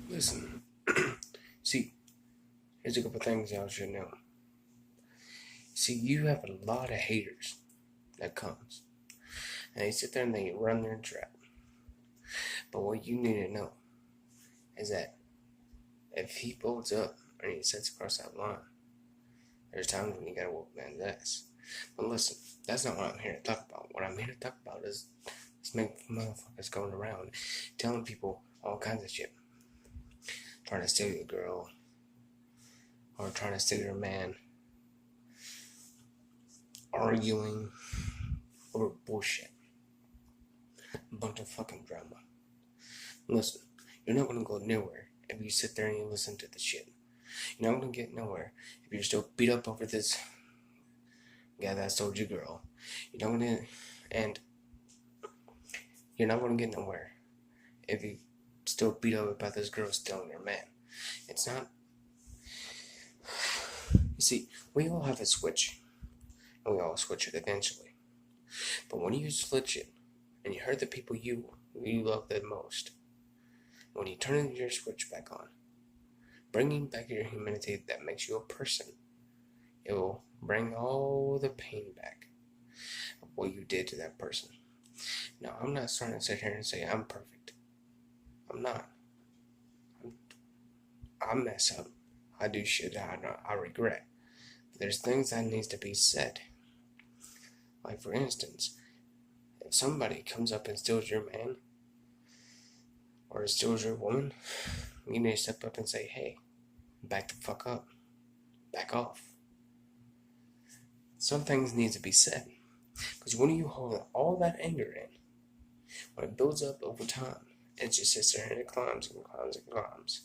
Listen, see, here's a couple things y'all should know. See, you have a lot of haters that comes, and they sit there and they run their trap. But what you need to know is that if he builds up and he sets across that line, there's times when you gotta whoop man's ass. But listen, that's not what I'm here to talk about. What I'm here to talk about is make motherfuckers going around telling people all kinds of shit. Trying to steal your girl, or trying to steal your man, arguing over bullshit. A bunch of fucking drama. Listen, you're not gonna go nowhere if you sit there and you listen to the shit. You're not gonna get nowhere if you're still beat up over this guy that stole your girl. You're not gonna, and you're not gonna get nowhere if you still beat up about this girl stealing your man. It's not. You see, we all have a switch, and we all switch it eventually. But when you switch it, and you hurt the people you love the most, when you turn your switch back on, bringing back your humanity that makes you a person, it will bring all the pain back of what you did to that person. Now, I'm not trying to sit here and say I'm perfect. I'm not. I mess up. I do shit I regret. But there's things that needs to be said. Like, for instance, if somebody comes up and steals your man or steals your woman, you need to step up and say, hey, back the fuck up. Back off. Some things need to be said. Because when you hold all that anger in, when it builds up over time, it just sits there and it climbs and climbs and climbs.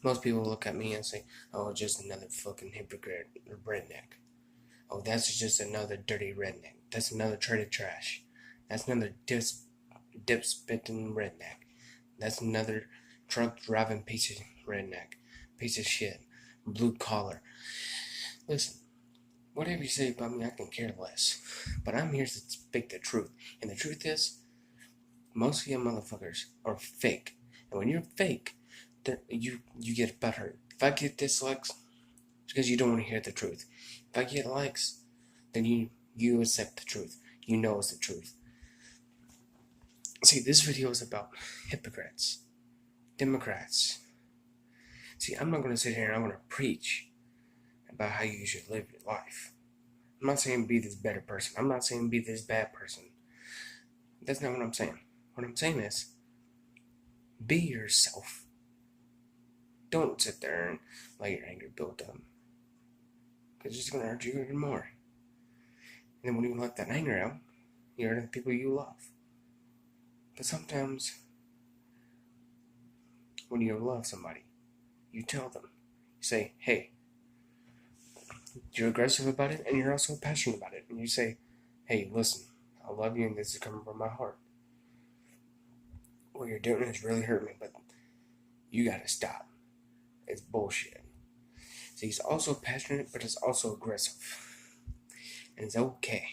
Most people look at me and say, oh, just another fucking hypocrite redneck. Oh, that's just another dirty redneck. That's another traitor trash. That's another dip spitting redneck. That's another truck driving piece of redneck. Piece of shit. Blue collar. Listen, whatever you say about me, I can care less. But I'm here to speak the truth. And the truth is, most of you motherfuckers are fake. And when you're fake, you get butthurt. If I get dislikes, it's because you don't want to hear the truth. If I get likes, then you accept the truth. You know it's the truth. See, this video is about hypocrites, Democrats. See, I'm not going to sit here and I'm going to preach about how you should live your life. I'm not saying be this better person. I'm not saying be this bad person. That's not what I'm saying. What I'm saying is, be yourself. Don't sit there and let your anger build up. Because it's just going to hurt you even more. And then when you let that anger out, you hurt the people you love. But sometimes, when you love somebody, you tell them. You say, hey, you're aggressive about it, and you're also passionate about it. And you say, hey, listen, I love you, and this is coming from my heart. What you're doing is really hurting me, but you gotta stop. It's bullshit. So he's also passionate, but it's also aggressive. And it's okay.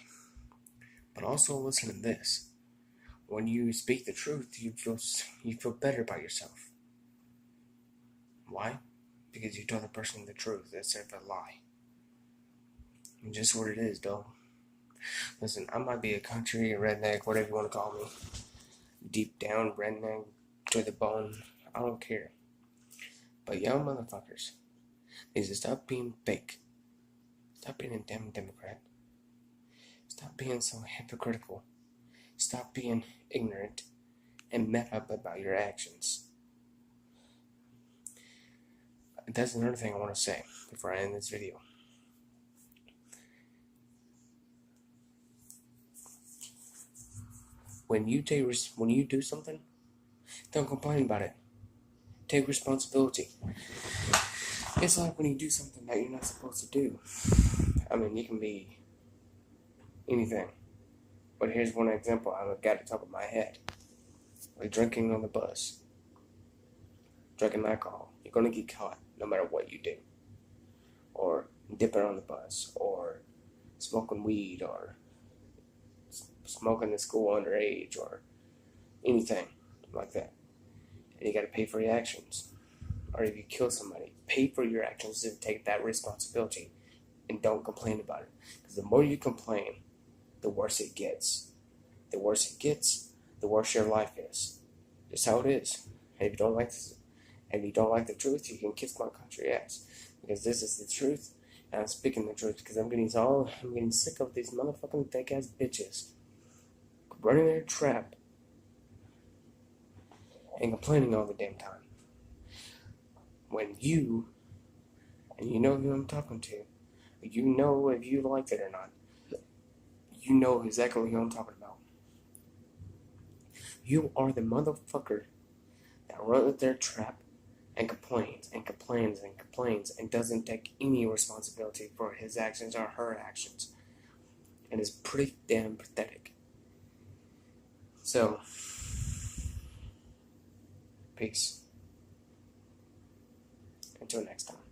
But also listen to this. When you speak the truth, you feel better about yourself. Why? Because you told the person the truth instead of a lie. And just what it is, dog. Listen, I might be a country, a redneck, whatever you want to call me. Deep down redneck to the bone. I don't care. But y'all motherfuckers need to stop being fake. Stop being a damn Democrat. Stop being so hypocritical. Stop being ignorant and mad up about your actions. That's another thing I want to say before I end this video. When you do something, don't complain about it. Take responsibility. It's like when you do something that you're not supposed to do. I mean, you can be anything. But here's one example I've got at the top of my head. Like drinking on the bus. Drinking alcohol. You're going to get caught no matter what you do. Or dipping on the bus. Or smoking weed. Or smoking in school underage. Or anything. like that. And you gotta pay for your actions. Or if you kill somebody, pay for your actions and take that responsibility. And don't complain about it. Because the more you complain, the worse it gets. The worse it gets, the worse your life is. Just how it is. And if you don't like this, and you don't like the truth, you can kiss my country ass. Because this is the truth. And I'm speaking the truth because I'm getting sick of these motherfucking fake ass bitches running their trap and complaining all the damn time. When you, and you know who I'm talking to, you know if you like it or not, you know exactly who I'm talking about. You are the motherfucker that runs their trap and complains and complains and complains and doesn't take any responsibility for his actions or her actions. And is pretty damn pathetic. So, peace. Until next time.